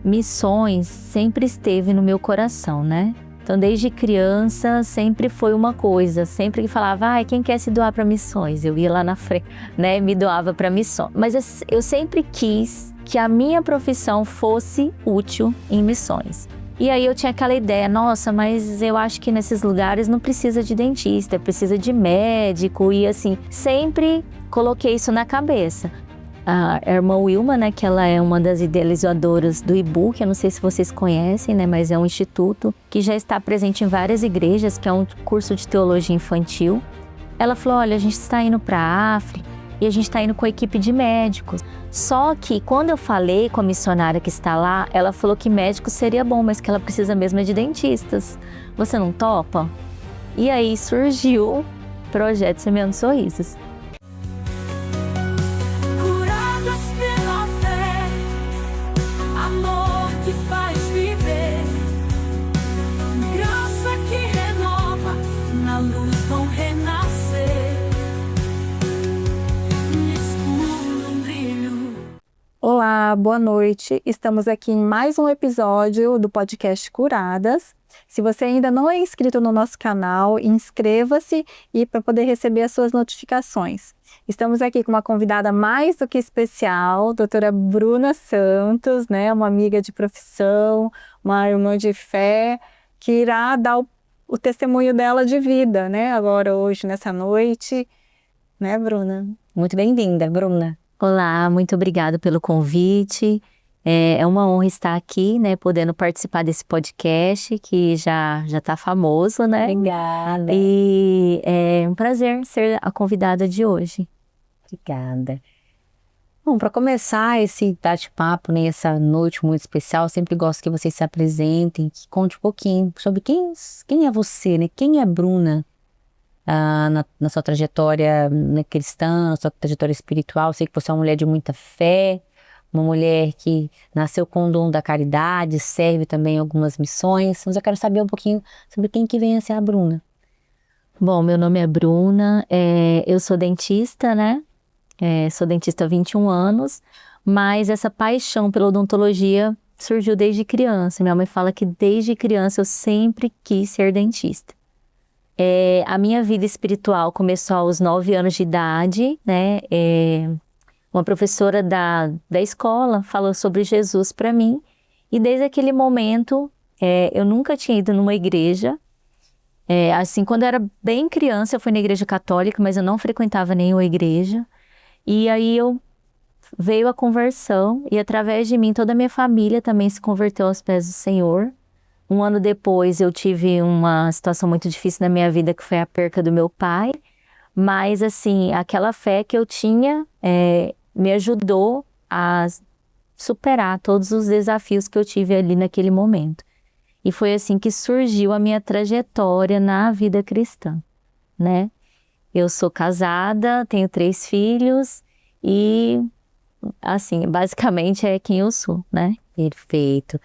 missões sempre esteve no meu coração, né? Então, desde criança, sempre foi uma coisa. Sempre que falava, quem quer se doar para missões? Eu ia lá na frente, né? Me doava para missões. Mas eu sempre quis que a minha profissão fosse útil em missões. E aí eu tinha aquela ideia, nossa, mas eu acho que nesses lugares não precisa de dentista, precisa de médico. E assim, sempre coloquei isso na cabeça. A irmã Wilma, né, que ela é uma das idealizadoras do IBU, que eu não sei se vocês conhecem, né, mas é um instituto que já está presente em várias igrejas, que é um curso de teologia infantil. Ela falou, olha, a gente está indo para a África e a gente está indo com a equipe de médicos. Só que quando eu falei com a missionária que está lá, ela falou que médico seria bom, mas que ela precisa mesmo é de dentistas. Você não topa? E aí surgiu o projeto Semeando Sorrisos. Olá, boa noite. Estamos aqui em mais um episódio do podcast Curadas. Se você ainda não é inscrito no nosso canal, inscreva-se e para poder receber as suas notificações. Estamos aqui com uma convidada mais do que especial, doutora Bruna Santos, né? Uma amiga de profissão, uma irmã de fé, que irá dar o testemunho dela de vida, né? Agora, hoje, nessa noite, né, Bruna? Muito bem-vinda, Bruna. Olá, muito obrigada pelo convite. É uma honra estar aqui, né, podendo participar desse podcast que já está famoso, né? Obrigada. E é um prazer ser a convidada de hoje. Obrigada. Bom, para começar esse bate-papo, né, essa noite muito especial, eu sempre gosto que vocês se apresentem, que conte um pouquinho sobre quem é você, né? Quem é Bruna? Na sua trajetória, né, cristã, na sua trajetória espiritual. Sei que você é uma mulher de muita fé, uma mulher que nasceu com o dom da caridade, serve também em algumas missões, mas eu quero saber um pouquinho sobre quem que vem a ser a Bruna. Bom, meu nome é Bruna, eu sou dentista, né? Sou dentista há 21 anos, mas essa paixão pela odontologia surgiu desde criança. Minha mãe fala que desde criança eu sempre quis ser dentista. A minha vida espiritual começou aos 9 anos de idade, né? Uma professora da escola falou sobre Jesus para mim, e desde aquele momento eu nunca tinha ido numa igreja. Assim, quando eu era bem criança, eu fui na igreja católica, mas eu não frequentava nenhuma igreja. E aí veio a conversão, e através de mim toda a minha família também se converteu aos pés do Senhor. Um ano depois eu tive uma situação muito difícil na minha vida, que foi a perca do meu pai. Mas assim, aquela fé que eu tinha me ajudou a superar todos os desafios que eu tive ali naquele momento. E foi assim que surgiu a minha trajetória na vida cristã, né? Eu sou casada, tenho 3 filhos e, assim, basicamente é quem eu sou, né? Perfeito.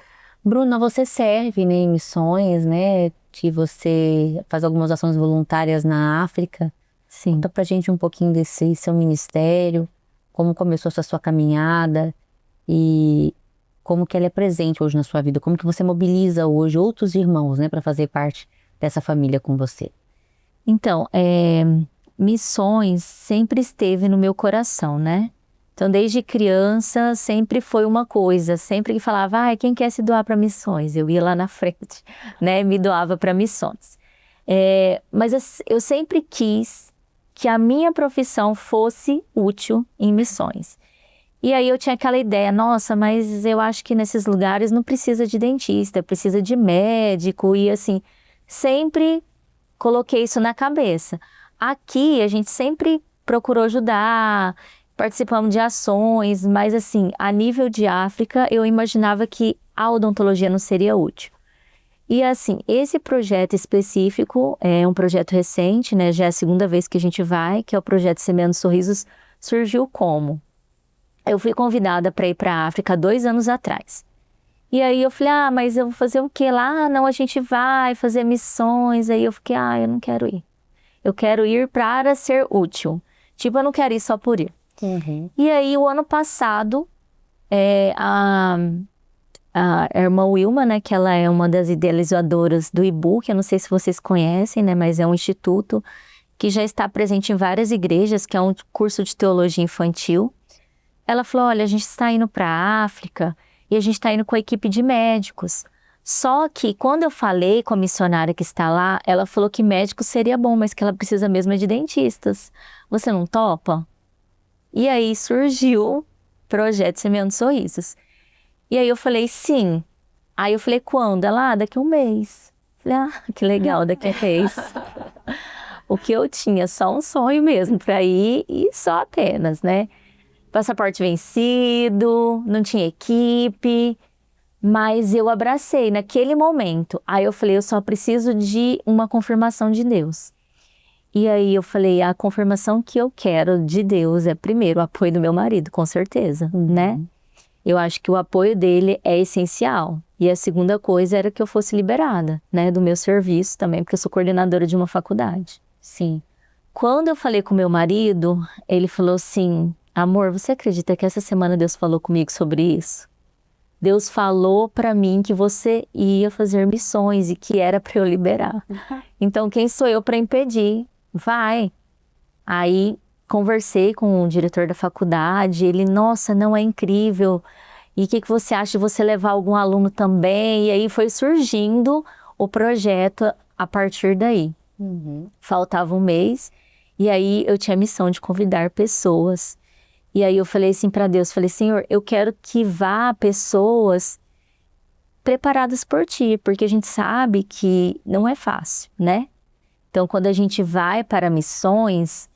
Bruna, você serve, né, em missões, né? Que você faz algumas ações voluntárias na África. Sim. Conta pra gente um pouquinho desse seu ministério, como começou essa sua caminhada e como que ela é presente hoje na sua vida, como que você mobiliza hoje outros irmãos, né, para fazer parte dessa família com você. Então, missões sempre esteve no meu coração, né? Então, desde criança, sempre foi uma coisa. Sempre que falava, quem quer se doar para missões? Eu ia lá na frente, né? Me doava para missões. Mas eu sempre quis que a minha profissão fosse útil em missões. E aí eu tinha aquela ideia, nossa, mas eu acho que nesses lugares não precisa de dentista, precisa de médico. E assim, sempre coloquei isso na cabeça. Aqui, a gente sempre procurou ajudar, participamos de ações, mas assim, a nível de África, eu imaginava que a odontologia não seria útil. E assim, esse projeto específico é um projeto recente, né? Já é a segunda vez que a gente vai, que é o projeto Semeando Sorrisos. Surgiu como? Eu fui convidada para ir para a África 2 anos atrás. E aí eu falei, mas eu vou fazer o quê lá? Não, a gente vai fazer missões. Aí eu fiquei, eu não quero ir. Eu quero ir para ser útil. Tipo, eu não quero ir só por ir. Uhum. E aí, o ano passado, a irmã Wilma, né, que ela é uma das idealizadoras do e-book, eu não sei se vocês conhecem, né, mas é um instituto que já está presente em várias igrejas, que é um curso de teologia infantil. Ela falou, olha, a gente está indo para a África e a gente está indo com a equipe de médicos. Só que quando eu falei com a missionária que está lá, ela falou que médico seria bom, mas que ela precisa mesmo é de dentistas. Você não topa? E aí surgiu o projeto Semeando Sorrisos. E aí eu falei, sim. Aí eu falei, quando? Ela, daqui a um mês. Falei, que legal, daqui a um mês. O que eu tinha, só um sonho mesmo para ir e só apenas, né? Passaporte vencido, não tinha equipe, mas eu abracei naquele momento. Aí eu falei, eu só preciso de uma confirmação de Deus. E aí eu falei, a confirmação que eu quero de Deus é primeiro o apoio do meu marido, com certeza, né? Eu acho que o apoio dele é essencial. E a segunda coisa era que eu fosse liberada, né, do meu serviço também, porque eu sou coordenadora de uma faculdade. Sim. Quando eu falei com meu marido, ele falou assim, amor, você acredita que essa semana Deus falou comigo sobre isso? Deus falou para mim que você ia fazer missões e que era para eu liberar. Então, quem sou eu para impedir? Vai. Aí, conversei com o diretor da faculdade, ele, nossa, não é incrível. E o que você acha de você levar algum aluno também? E aí foi surgindo o projeto a partir daí. Faltava um mês e aí eu tinha a missão de convidar pessoas. E aí eu falei assim para Deus, falei, Senhor, eu quero que vá pessoas preparadas por Ti, porque a gente sabe que não é fácil, né? Então, quando a gente vai para missões,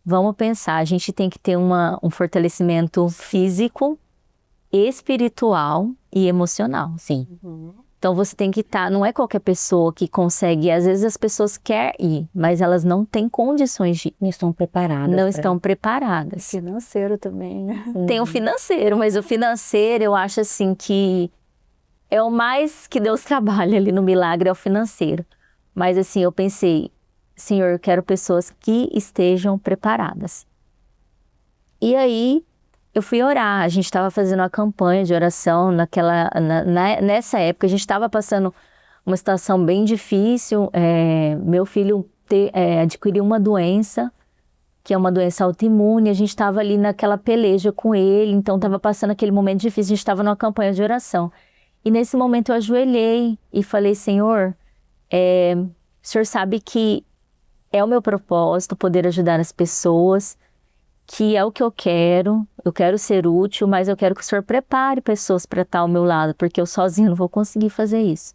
vamos pensar, a gente tem que ter um fortalecimento físico, espiritual e emocional. Sim. Então você tem que estar, não é qualquer pessoa que consegue, às vezes as pessoas querem ir, mas elas não têm condições de ir. Não estão preparadas. Não estão preparadas. Financeiro também, né? Tem o financeiro, mas o financeiro eu acho assim que é o mais que Deus trabalha ali no milagre, é o financeiro. Mas assim, eu pensei, Senhor, eu quero pessoas que estejam preparadas. E aí eu fui orar, a gente estava fazendo uma campanha de oração nessa época, a gente estava passando uma situação bem difícil, meu filho adquiriu uma doença, que é uma doença autoimune, a gente estava ali naquela peleja com ele, então estava passando aquele momento difícil, a gente estava numa campanha de oração. E nesse momento eu ajoelhei e falei, Senhor, o Senhor sabe que é o meu propósito poder ajudar as pessoas, que é o que eu quero ser útil, mas eu quero que o Senhor prepare pessoas para estar ao meu lado, porque eu sozinho não vou conseguir fazer isso.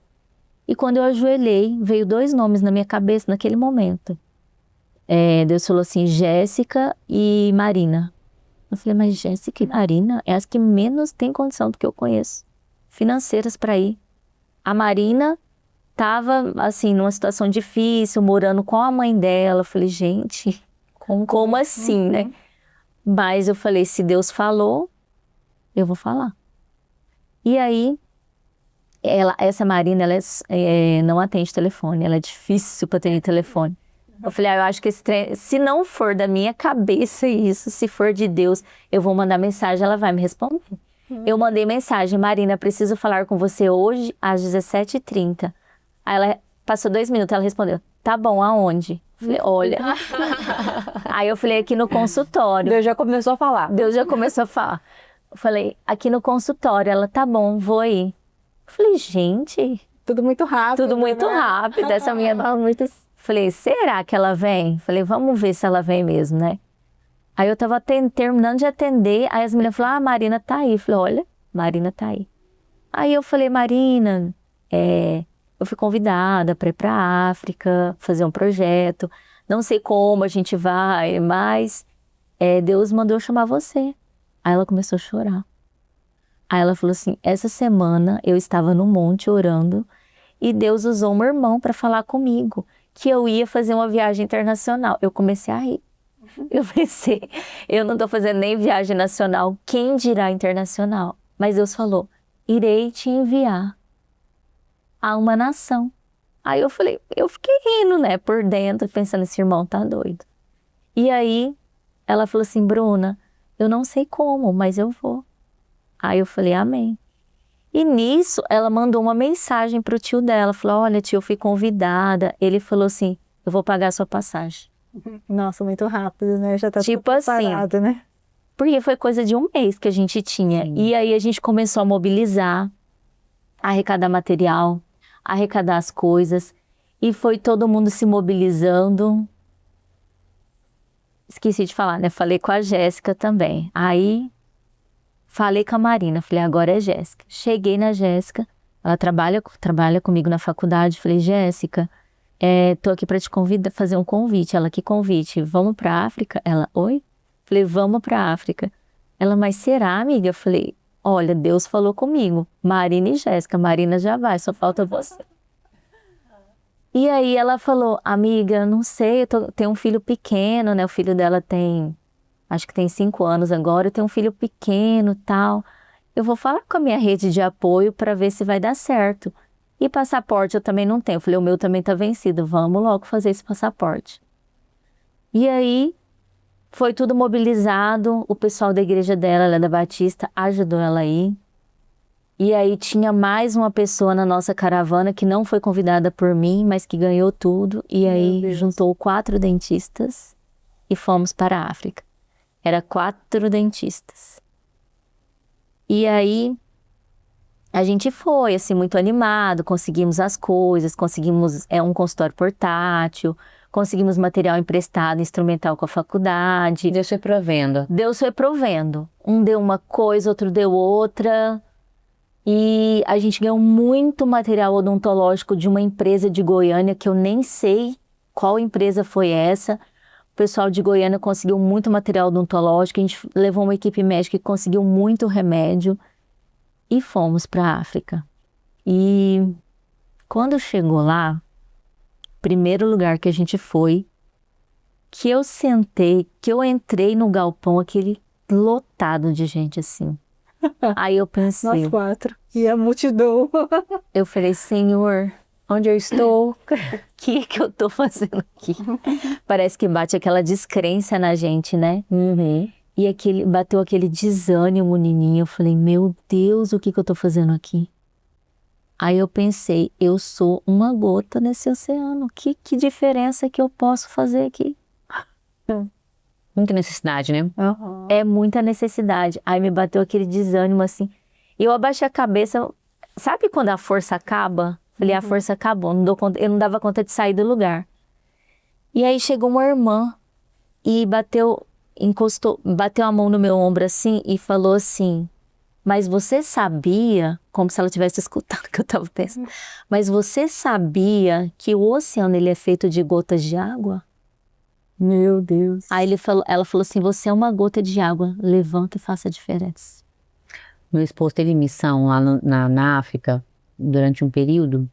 E quando eu ajoelhei, veio 2 nomes na minha cabeça naquele momento. Deus falou assim, Jéssica e Marina. Eu falei, mas Jéssica e Marina é as que menos têm condição do que eu conheço, financeiras para ir. A Marina estava, assim, numa situação difícil, morando com a mãe dela. Eu falei, gente, como assim, né? Mas eu falei, se Deus falou, eu vou falar. E aí, essa Marina, ela não atende telefone, ela é difícil para atender telefone. Eu falei, eu acho que se não for da minha cabeça isso, se for de Deus, eu vou mandar mensagem, ela vai me responder. Eu mandei mensagem, Marina, preciso falar com você hoje às 17h30. Aí ela passou 2 minutos, ela respondeu, tá bom, aonde? Falei, olha. Aí eu falei, aqui no consultório. Deus já começou a falar. Eu falei, aqui no consultório. Ela, tá bom, vou ir. Eu falei, gente. Tudo muito rápido. Tudo muito né? rápido. Essa minha Falei, será que ela vem? Falei, vamos ver se ela vem mesmo, né? Aí eu tava terminando de atender. Aí as meninas falaram, Marina tá aí. Eu falei, olha, Marina tá aí. Aí eu falei, Marina, eu fui convidada para ir para a África, fazer um projeto. Não sei como a gente vai, mas Deus mandou eu chamar você. Aí ela começou a chorar. Aí ela falou assim, essa semana eu estava no monte orando e Deus usou um irmão para falar comigo que eu ia fazer uma viagem internacional. Eu comecei a rir. Eu pensei, eu não estou fazendo nem viagem nacional, quem dirá internacional? Mas Deus falou, irei te enviar a uma nação. Aí eu falei, eu fiquei rindo, né, por dentro, pensando, esse irmão tá doido. E aí, ela falou assim, Bruna, eu não sei como, mas eu vou. Aí eu falei, amém. E nisso, ela mandou uma mensagem pro tio dela. Falou, olha, tio, eu fui convidada. Ele falou assim, eu vou pagar a sua passagem. Nossa, muito rápido, né? Já tá Tipo tudo assim, preparado, né? Porque foi coisa de um mês que a gente tinha. Sim. E aí a gente começou a mobilizar, arrecadar material, arrecadar as coisas. E foi todo mundo se mobilizando. Esqueci de falar, né? Falei com a Jéssica também. Aí, falei com a Marina. Falei, agora é Jéssica. Cheguei na Jéssica. Ela trabalha comigo na faculdade. Falei, Jéssica, tô aqui para te convidar, fazer um convite. Ela, que convite? Vamos para África? Ela, oi? Falei, vamos para África. Ela, mas será, amiga? Eu falei, olha, Deus falou comigo. Marina e Jéssica. Marina já vai, só falta você. E aí ela falou, amiga, não sei, tenho um filho pequeno, né? O filho dela acho que tem 5 anos agora, eu tenho um filho pequeno, tal. Eu vou falar com a minha rede de apoio para ver se vai dar certo. E passaporte eu também não tenho. Eu falei, o meu também tá vencido, vamos logo fazer esse passaporte. E aí foi tudo mobilizado, o pessoal da igreja dela, ela é da Batista, ajudou ela aí. E aí tinha mais uma pessoa na nossa caravana que não foi convidada por mim, mas que ganhou tudo. E aí juntou 4 dentistas e fomos para a África. Era 4 dentistas. E aí a gente foi, assim, muito animado, conseguimos as coisas, conseguimos um consultório portátil, conseguimos material emprestado, instrumental com a faculdade. Deus foi provendo. Deus foi provendo. Um deu uma coisa, outro deu outra. E a gente ganhou muito material odontológico de uma empresa de Goiânia, que eu nem sei qual empresa foi essa. O pessoal de Goiânia conseguiu muito material odontológico, a gente levou uma equipe médica que conseguiu muito remédio e fomos para a África. E quando chegou lá, primeiro lugar que a gente foi, que eu sentei, que eu entrei no galpão, aquele lotado de gente assim. Aí eu pensei, Nós 4. E a multidão. eu falei, Senhor, onde eu estou? O que eu tô fazendo aqui? Parece que bate aquela descrença na gente, né? Uhum. E bateu aquele desânimo, nininho. Eu falei, meu Deus, o que eu tô fazendo aqui? Aí eu pensei, eu sou uma gota nesse oceano. Que diferença que eu posso fazer aqui? Muita necessidade, né? Uhum. É muita necessidade. Aí me bateu aquele desânimo assim. E eu abaixei a cabeça. Sabe quando a força acaba? Falei, a força acabou. Eu não dava conta de sair do lugar. E aí chegou uma irmã e bateu a mão no meu ombro assim e falou assim, mas você sabia, como se ela tivesse escutado o que eu estava pensando, mas você sabia que o oceano ele é feito de gotas de água? Meu Deus. Aí ela falou assim, você é uma gota de água, levanta e faça a diferença. Meu esposo teve missão lá na África durante um período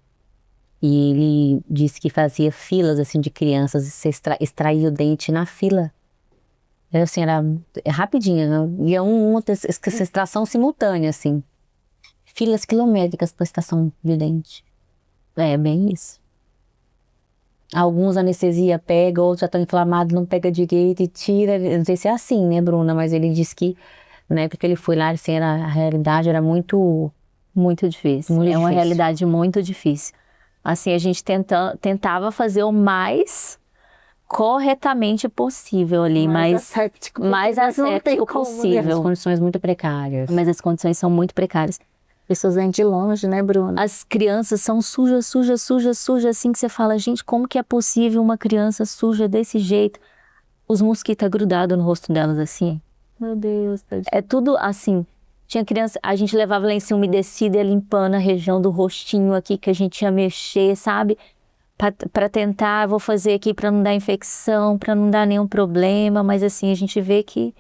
e ele disse que fazia filas assim de crianças e você extraía o dente na fila. Era assim, era rapidinho, né? E essa extração simultânea, assim. Filas quilométricas para extração de dente. É bem isso. Alguns anestesia pega, outros já estão inflamados, não pega direito e tira. Eu não sei se é assim, né, Bruna? Mas ele disse que na época que ele foi lá, assim, a realidade era muito difícil. Muito é uma difícil. realidade muito difícil. Assim, a gente tentava fazer o mais corretamente possível ali, mais asséptico asséptico As possível. condições muito precárias. Mas as condições são muito precárias. Pessoas vêm de longe, né, Bruna? As crianças são sujas, assim que você fala, gente, como que é possível uma criança suja desse jeito? Os mosquitos grudados no rosto delas assim. Meu Deus, tadinha. É tudo assim. Tinha criança, a gente levava lenço umedecido e ia limpando a região do rostinho aqui que a gente ia mexer, sabe? Para tentar, vou fazer aqui para não dar infecção, para não dar nenhum problema, mas assim, a gente vê que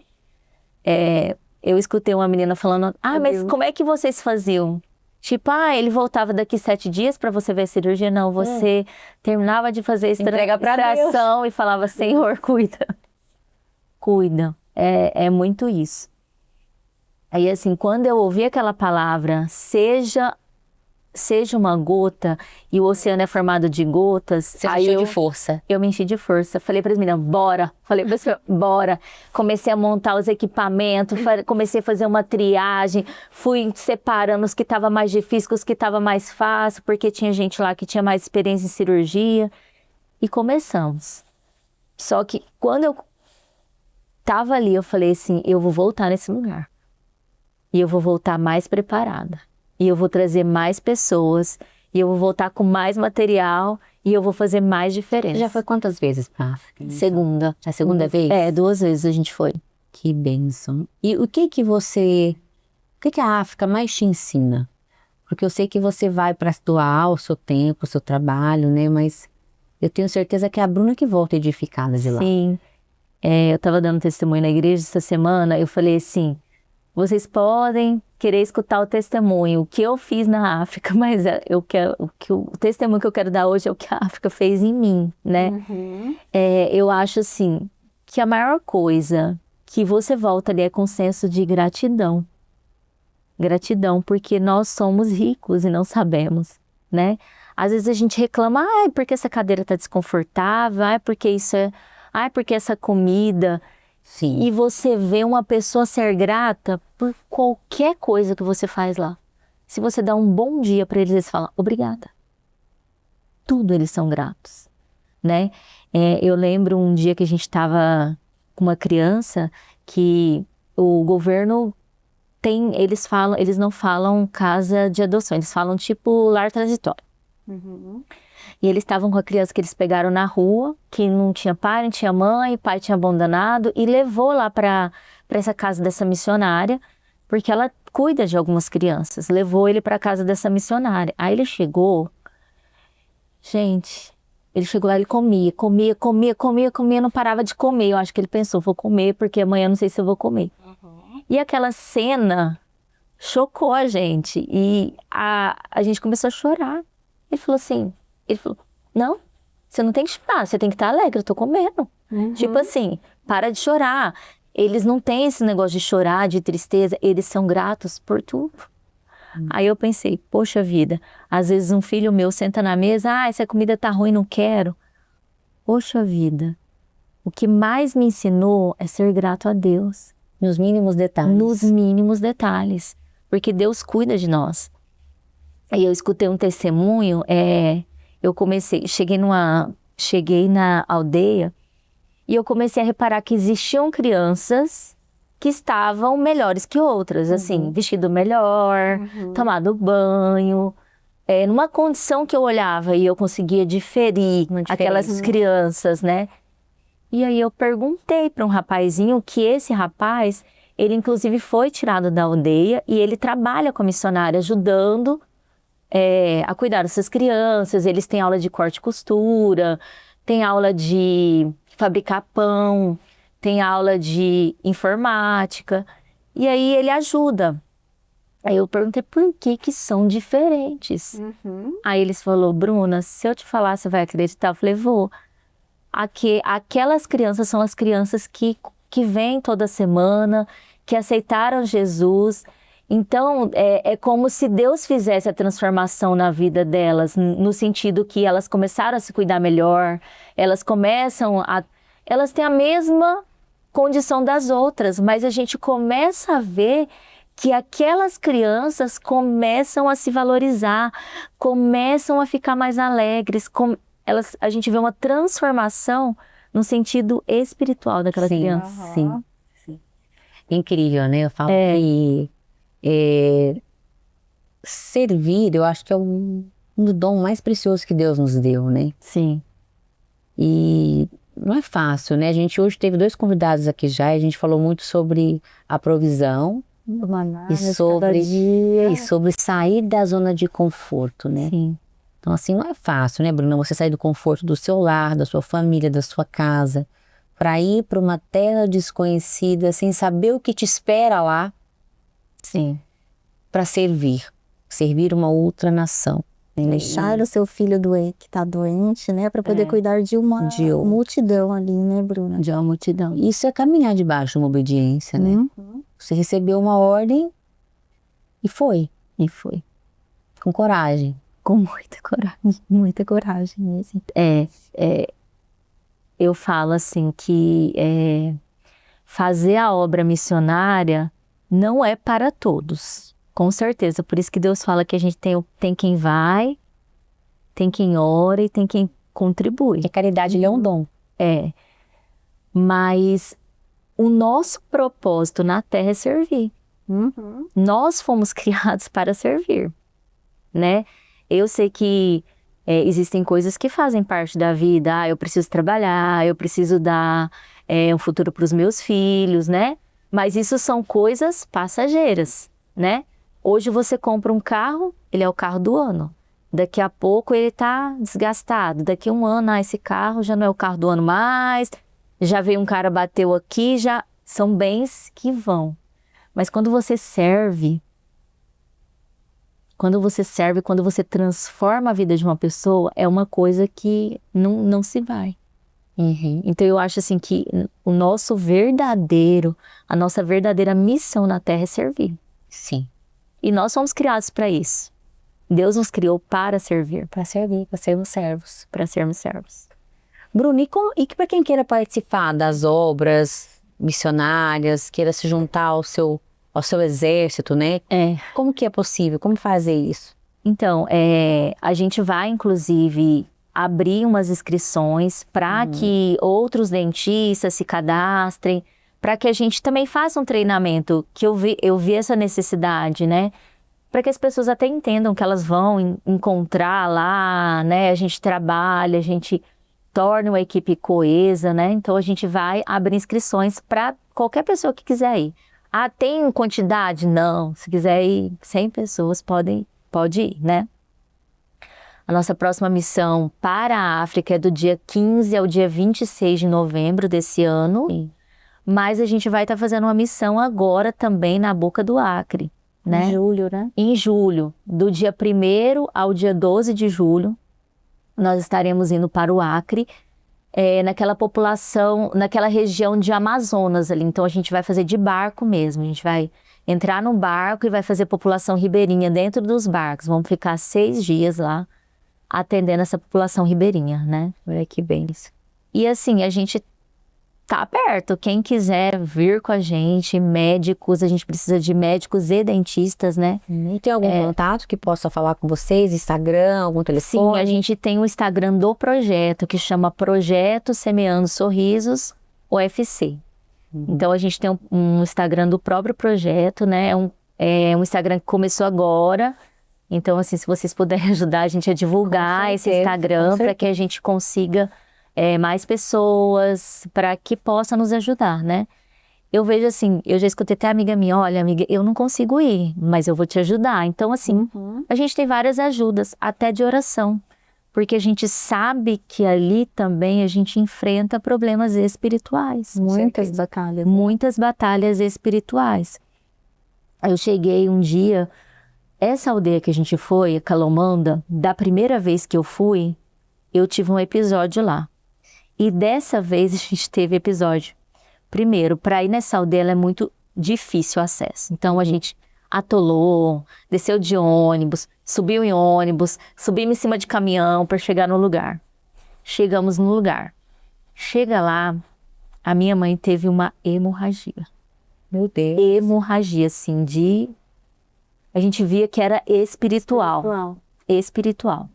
eu escutei uma menina falando, mas como é que vocês faziam? Tipo, ele voltava daqui 7 dias para você ver a cirurgia. Não, você terminava de fazer a Entrega pra extração e falava, Senhor, cuida. Cuida. É muito isso. Aí assim, quando eu ouvi aquela palavra, seja seja uma gota e o oceano é formado de gotas. Você Aí encheu de força. eu me enchi de força. Falei para as meninas, bora. Falei para as meninas, bora. Comecei a montar os equipamentos, comecei a fazer uma triagem, fui separando os que estavam mais difíceis com os que estavam mais fácil, porque tinha gente lá que tinha mais experiência em cirurgia. E começamos. Só que quando eu estava ali, eu falei assim, eu vou voltar nesse lugar. E eu vou voltar mais preparada. E eu vou trazer mais pessoas. E eu vou voltar com mais material. E eu vou fazer mais diferença. Já foi quantas vezes pra África? Segunda. A segunda vez? 2 vezes a gente foi. Que bênção. E o que que a África mais te ensina? Porque eu sei que você vai para doar o seu tempo, o seu trabalho, né? Mas eu tenho certeza que é a Bruna que volta edificada de lá. Sim. Eu estava dando testemunho na igreja essa semana. Eu falei assim, vocês podem querer escutar o testemunho, o que eu fiz na África, mas o testemunho que eu quero dar hoje é o que a África fez em mim, né? Eu acho assim, que a maior coisa que você volta ali é com senso de gratidão. Gratidão, porque nós somos ricos e não sabemos, né? Às vezes a gente reclama, porque essa cadeira está desconfortável, porque porque essa comida... Sim. E você vê uma pessoa ser grata por qualquer coisa que você faz lá. Se você dá um bom dia para eles falam, obrigada. Tudo eles são gratos, né? Eu lembro um dia que a gente estava com uma criança que o governo eles não falam casa de adoção, eles falam tipo lar transitório. E eles estavam com a criança que eles pegaram na rua, que não tinha pai, não tinha mãe, o pai tinha abandonado, e levou lá para essa casa dessa missionária, porque ela cuida de algumas crianças. Levou ele para a casa dessa missionária. Aí ele chegou, gente, ele chegou lá, ele comia, não parava de comer. Eu acho que ele pensou, vou comer, porque amanhã não sei se eu vou comer. E aquela cena chocou a gente, e a gente começou a chorar. Ele falou, não, você não tem que chorar, você tem que estar alegre, eu tô comendo. Tipo assim, para de chorar. Eles não têm esse negócio de chorar, de tristeza, eles são gratos por tudo. Aí eu pensei, poxa vida, às vezes um filho meu senta na mesa, essa comida tá ruim, não quero. Poxa vida, o que mais me ensinou é ser grato a Deus. Nos mínimos detalhes. Nos mínimos detalhes, porque Deus cuida de nós. Aí eu escutei um testemunho, cheguei na aldeia e eu comecei a reparar que existiam crianças que estavam melhores que outras, assim, vestido melhor, tomado banho, numa condição que eu olhava e eu conseguia diferir aquelas crianças, né? E aí eu perguntei para um rapazinho que esse rapaz, ele inclusive foi tirado da aldeia e ele trabalha com a missionária ajudando a cuidar dessas crianças. Eles têm aula de corte e costura, tem aula de fabricar pão, tem aula de informática, e aí ele ajuda. Aí eu perguntei por que são diferentes. Aí eles falaram, Bruna, se eu te falar, você vai acreditar? Eu falei, vou. Aquelas crianças são as crianças que vêm toda semana, que aceitaram Jesus. Então, é como se Deus fizesse a transformação na vida delas, no sentido que elas começaram a se cuidar melhor, elas têm a mesma condição das outras, mas a gente começa a ver que aquelas crianças começam a se valorizar, começam a ficar mais alegres, a gente vê uma transformação no sentido espiritual daquela criança. Sim. Incrível, né? Eu falo que servir, eu acho que é um dom mais precioso que Deus nos deu, né? Sim. E não é fácil, né? A gente hoje teve 2 convidados aqui já, e a gente falou muito sobre a provisão e sobre sair da zona de conforto, né? Sim. Então assim, não é fácil, né, Bruna? Você sair do conforto do seu lar, da sua família, da sua casa, para ir para uma terra desconhecida, sem saber o que te espera lá. Sim. Para servir uma outra nação. Deixar o seu filho doente, que está doente, né? Para poder cuidar de uma multidão ali, né, Bruna? De uma multidão. Isso é caminhar debaixo de uma obediência, né? Você recebeu uma ordem e foi. com coragem. Com muita coragem mesmo. Eu falo assim que fazer a obra missionária não é para todos, com certeza. Por isso que Deus fala que a gente tem quem vai, tem quem ora e tem quem contribui. E a caridade ele é um dom. Mas o nosso propósito na Terra é servir. Nós fomos criados para servir, né? Eu sei que existem coisas que fazem parte da vida. Eu preciso trabalhar, eu preciso dar um futuro para os meus filhos, né? Mas isso são coisas passageiras, né? Hoje você compra um carro, ele é o carro do ano. Daqui a pouco ele está desgastado. Daqui a um ano, esse carro já não é o carro do ano mais. Já veio um cara, bateu aqui, já são bens que vão. Mas quando você serve, quando você transforma a vida de uma pessoa, é uma coisa que não se vai. Então eu acho assim que a nossa verdadeira missão na Terra é servir. Sim. E nós somos criados para isso. Deus nos criou para servir. Para servir, para sermos servos. Para sermos servos. Bruno, e para quem queira participar das obras missionárias, queira se juntar ao seu exército, né? Como que é possível? Como fazer isso? Então, a gente vai, inclusive, abrir umas inscrições para que outros dentistas se cadastrem, para que a gente também faça um treinamento, que eu vi essa necessidade, né? Para que as pessoas até entendam que elas vão encontrar lá, né? A gente trabalha, a gente torna uma equipe coesa, né? Então a gente vai abrir inscrições para qualquer pessoa que quiser ir. Tem quantidade? Não. Se quiser ir 100 pessoas, pode ir, né? A nossa próxima missão para a África é do dia 15 ao dia 26 de novembro desse ano. Sim. Mas a gente vai estar fazendo uma missão agora também na Boca do Acre, né? Em julho, né? Em julho, do dia 1º ao dia 12 de julho, nós estaremos indo para o Acre, naquela população, naquela região de Amazonas ali. Então a gente vai fazer de barco mesmo, a gente vai entrar no barco e vai fazer população ribeirinha dentro dos barcos. Vamos ficar 6 dias lá, atendendo essa população ribeirinha, né? Olha que bem isso. E assim, a gente tá perto. Quem quiser vir com a gente, médicos, a gente precisa de médicos e dentistas, né? E tem algum contato que possa falar com vocês? Instagram, algum telefone? Sim, a gente tem o Instagram do projeto, que chama Projeto Semeando Sorrisos, UFC. Então a gente tem um Instagram do próprio projeto, né? É um Instagram que começou agora. Então, assim, se vocês puderem ajudar a gente a divulgar esse Instagram para que a gente consiga mais pessoas, para que possa nos ajudar, né? Eu vejo assim, eu já escutei até a amiga minha, olha, amiga, eu não consigo ir, mas eu vou te ajudar. Então, assim, a gente tem várias ajudas, até de oração, porque a gente sabe que ali também a gente enfrenta problemas espirituais. Muitas batalhas. Muitas batalhas espirituais. Eu cheguei um dia, essa aldeia que a gente foi, Calomanda, da primeira vez que eu fui, eu tive um episódio lá. E dessa vez a gente teve episódio. Primeiro, para ir nessa aldeia é muito difícil o acesso. Então a gente atolou, desceu de ônibus, subiu em ônibus, subimos em cima de caminhão para chegar no lugar. Chegamos no lugar. Chega lá, a minha mãe teve uma hemorragia. Meu Deus. Hemorragia, assim, a gente via que era espiritual. Espiritual.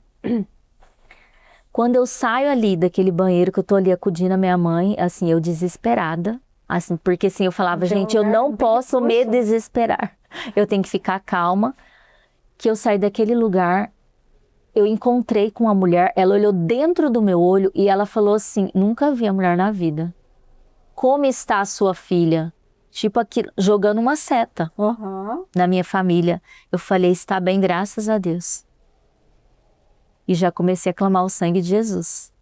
Quando eu saio ali daquele banheiro, que eu tô ali acudindo a minha mãe, assim, eu desesperada, assim, porque assim, eu falava, gente, eu não posso me desesperar, eu tenho que ficar calma, que eu saí daquele lugar, eu encontrei com uma mulher, ela olhou dentro do meu olho e ela falou assim, nunca vi a mulher na vida, como está a sua filha? Tipo aqui, jogando uma seta na minha família. Eu falei, está bem, graças a Deus. E já comecei a clamar o sangue de Jesus.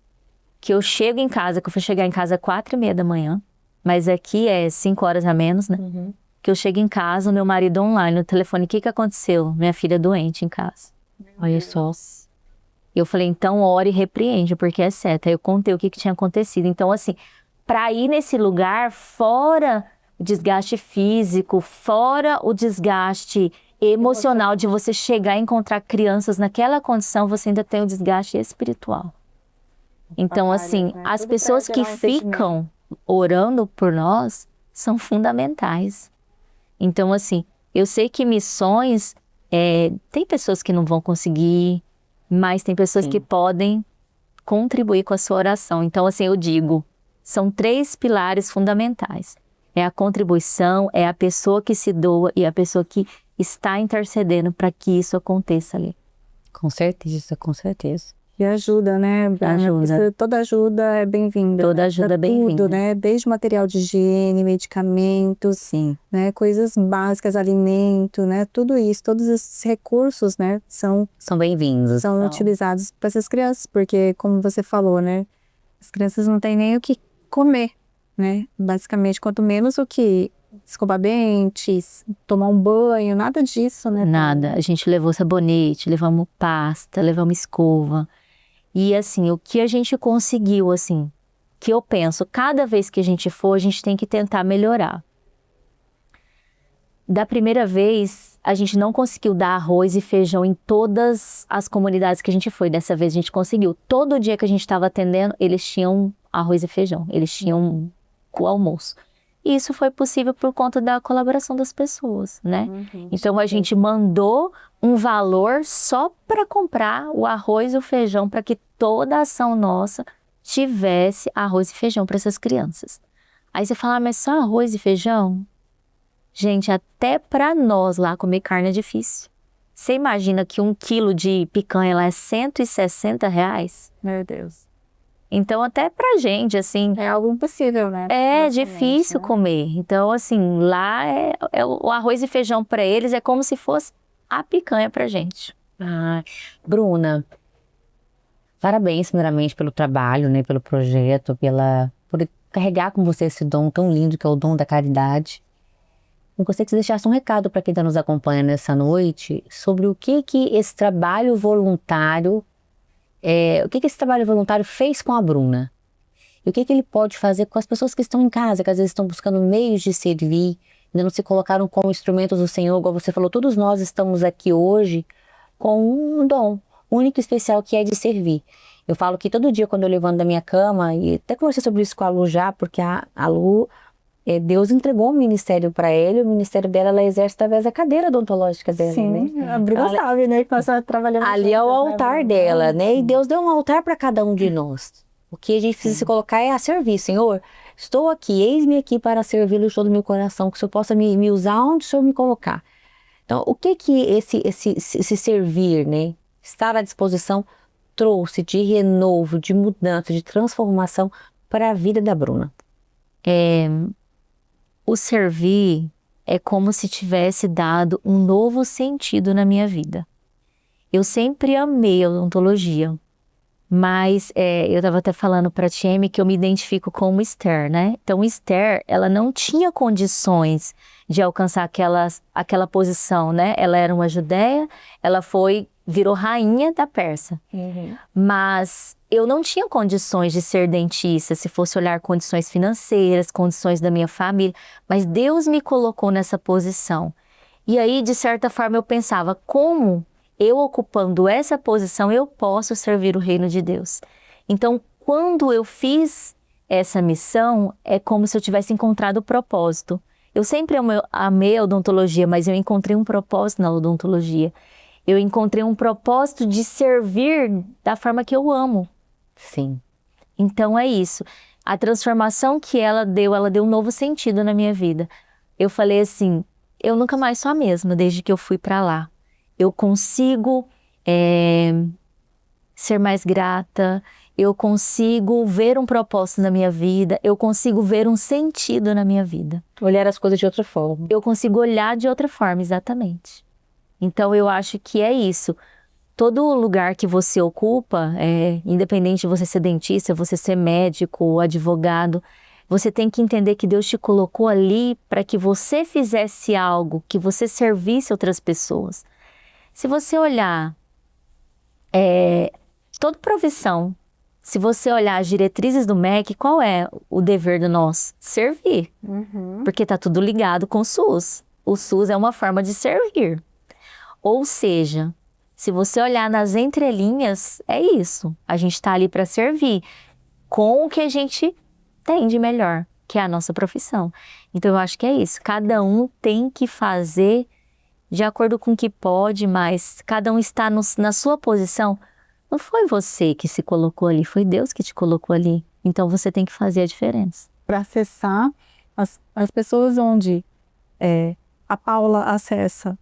Que eu chego em casa, que eu fui chegar em casa às 4h30 da manhã, mas aqui é 5 horas a menos, né? Que eu chego em casa, o meu marido online no telefone, o que aconteceu? Minha filha doente em casa. Olha só. Eu falei, então ore e repreende, porque é seta. Aí eu contei o que tinha acontecido. Então assim, para ir nesse lugar, fora o desgaste físico, fora o desgaste emocional de você chegar e encontrar crianças naquela condição, você ainda tem o desgaste espiritual. Então, assim, né? as Tudo pessoas pra que gerar um sentimento. ficam orando por nós são fundamentais. Então, assim, eu sei que missões, tem pessoas que não vão conseguir, mas tem pessoas Sim. que podem contribuir com a sua oração. Então, assim, eu digo, são 3 pilares fundamentais. É a contribuição, é a pessoa que se doa e a pessoa que está intercedendo para que isso aconteça ali. Com certeza, com certeza. E ajuda, né, Bruna? Ajuda. Toda ajuda é bem-vinda. Toda né? ajuda Pra é bem-vinda. Tudo, né? Desde material de higiene, medicamentos, Sim. né? Coisas básicas, alimento, né? Tudo isso, todos esses recursos, né? São São bem-vindos. utilizados para essas crianças, porque, como você falou, né? As crianças não têm nem o que comer, né? Basicamente, quanto menos o que escovar dentes, tomar um banho, nada disso, né? Nada. A gente levou sabonete, levamos pasta, levamos escova. E assim, o que a gente conseguiu, assim, que eu penso, cada vez que a gente for, a gente tem que tentar melhorar. Da primeira vez, a gente não conseguiu dar arroz e feijão em todas as comunidades que a gente foi. Dessa vez a gente conseguiu. Todo dia que a gente estava atendendo, eles tinham arroz e feijão. Eles tinham o almoço. E isso foi possível por conta da colaboração das pessoas, né? Então a gente mandou um valor só para comprar o arroz e o feijão, para que toda a ação nossa tivesse arroz e feijão para essas crianças. Aí você fala, mas só arroz e feijão? Gente, até para nós lá comer carne é difícil. Você imagina que 1 quilo de picanha lá é R$160? Meu Deus. Então até pra gente, assim, É algo impossível, né? é Basicamente, difícil né? comer. Então, assim, lá o arroz e feijão para eles é como se fosse a picanha pra gente. Ah, Bruna, parabéns primeiramente pelo trabalho, né, pelo projeto, por carregar com você esse dom tão lindo que é o dom da caridade. Eu gostaria que você deixasse um recado para quem está nos acompanhando nessa noite sobre o que esse trabalho voluntário, esse trabalho voluntário fez com a Bruna. E o que ele pode fazer com as pessoas que estão em casa, que às vezes estão buscando meios de servir, ainda não se colocaram como instrumentos do Senhor, igual você falou, todos nós estamos aqui hoje com um dom único e especial que é de servir. Eu falo que todo dia quando eu levanto da minha cama, e até conversei sobre isso com a Lu já, porque a Lu, Deus entregou um ministério para ele, o ministério dela ela exerce através da cadeira odontológica dela, Sim, né? a Bruna sabe, né? Que nós trabalhamos Ali é o juntas, né, altar Bruna? dela, né? E Deus deu um altar para cada um de nós. O que a gente precisa se colocar é a servir. Senhor, estou aqui, eis-me aqui para servi-lo de todo o meu coração, que o Senhor possa me usar onde o Senhor me colocar. Então, o que esse servir, né? Estar à disposição trouxe de renovo, de mudança, de transformação para a vida da Bruna? O servir é como se tivesse dado um novo sentido na minha vida. Eu sempre amei a odontologia, mas eu estava até falando para a Tieme que eu me identifico como Esther, né? Então, Esther, ela não tinha condições de alcançar aquela posição, né? Ela era uma judeia, ela virou rainha da Pérsia. Mas eu não tinha condições de ser dentista, se fosse olhar condições financeiras, condições da minha família, mas Deus me colocou nessa posição. E aí, de certa forma, eu pensava, como eu ocupando essa posição, eu posso servir o reino de Deus. Então, quando eu fiz essa missão, é como se eu tivesse encontrado o propósito. Eu sempre amei a odontologia, mas eu encontrei um propósito na odontologia. Eu encontrei um propósito de servir da forma que eu amo. Sim. Então é isso. A transformação que ela deu um novo sentido na minha vida. Eu falei assim, eu nunca mais sou a mesma desde que eu fui para lá. Eu consigo ser mais grata, eu consigo ver um propósito na minha vida, eu consigo ver um sentido na minha vida. Olhar as coisas de outra forma. Eu consigo olhar de outra forma, exatamente. Então eu acho que é isso. Todo lugar que você ocupa, independente de você ser dentista, você ser médico, advogado, você tem que entender que Deus te colocou ali para que você fizesse algo, que você servisse outras pessoas. Se você olhar toda profissão, se você olhar as diretrizes do MEC, qual é o dever de nós? Servir. Porque está tudo ligado com o SUS. O SUS é uma forma de servir. Ou seja, se você olhar nas entrelinhas, é isso. A gente está ali para servir com o que a gente tem de melhor, que é a nossa profissão. Então, eu acho que é isso. Cada um tem que fazer de acordo com o que pode, mas cada um está na sua posição. Não foi você que se colocou ali, foi Deus que te colocou ali. Então, você tem que fazer a diferença. Para acessar as pessoas onde a Paula acessa,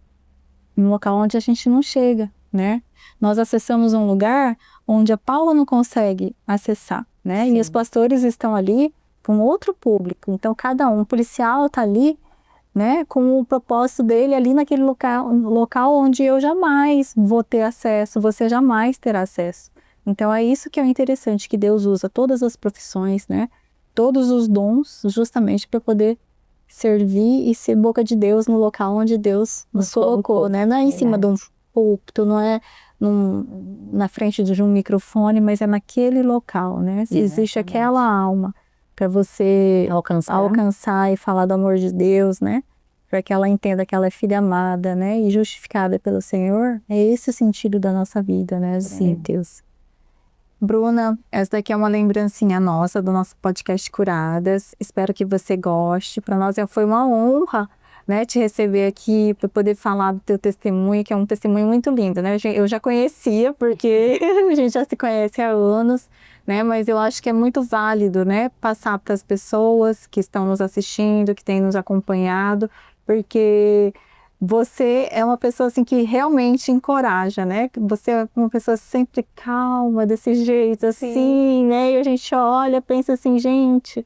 um local onde a gente não chega, né? Nós acessamos um lugar onde a Paula não consegue acessar, né? Sim. E os pastores estão ali com outro público. Então, cada um, o policial está ali, né, com o propósito dele ali naquele local onde eu jamais vou ter acesso, você jamais terá acesso. Então, é isso que é interessante, que Deus usa todas as profissões, né? Todos os dons, justamente para poder servir e ser boca de Deus no local onde Deus nos colocou, né? Não é em cima de um púlpito, não é na frente de um microfone, mas é naquele local, né? Se existe aquela alma para você alcançar e falar do amor de Deus, né? Para que ela entenda que ela é filha amada, né? E justificada pelo Senhor, é esse o sentido da nossa vida, né? Sim, Deus. Bruna, essa daqui é uma lembrancinha nossa do nosso podcast Curadas. Espero que você goste. Para nós foi uma honra, né, te receber aqui para poder falar do teu testemunho, que é um testemunho muito lindo, né? Eu já conhecia, porque a gente já se conhece há anos, né? Mas eu acho que é muito válido, né, passar para as pessoas que estão nos assistindo, que têm nos acompanhado, porque você é uma pessoa assim que realmente encoraja, né? Você é uma pessoa sempre calma, desse jeito, assim, né? E a gente olha, pensa assim, gente,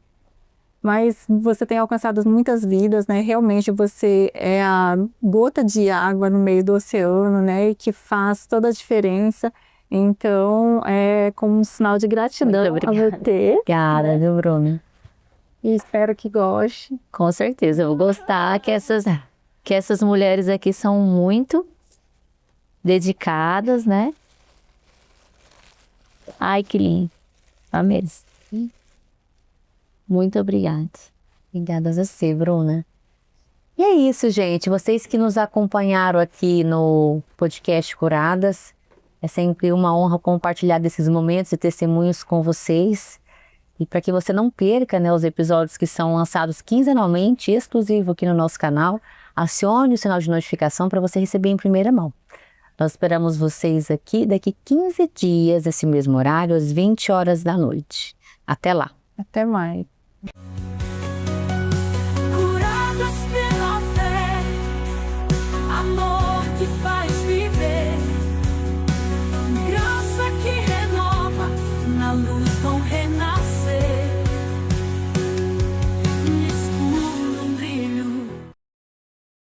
mas você tem alcançado muitas vidas, né? Realmente você é a gota de água no meio do oceano, né? E que faz toda a diferença. Então, é como um sinal de gratidão a você. Obrigada, viu, Bruna? E espero que goste. Com certeza, eu vou gostar que essas mulheres aqui são muito dedicadas, né? Ai, que lindo. Amei. Muito obrigada. Obrigada a você, Bruna. E é isso, gente. Vocês que nos acompanharam aqui no podcast Curadas, é sempre uma honra compartilhar desses momentos e testemunhos com vocês. E para que você não perca, né, os episódios que são lançados quinzenalmente, exclusivo aqui no nosso canal, acione o sinal de notificação para você receber em primeira mão. Nós esperamos vocês aqui daqui 15 dias, nesse mesmo horário, às 20 horas da noite. Até lá! Até mais!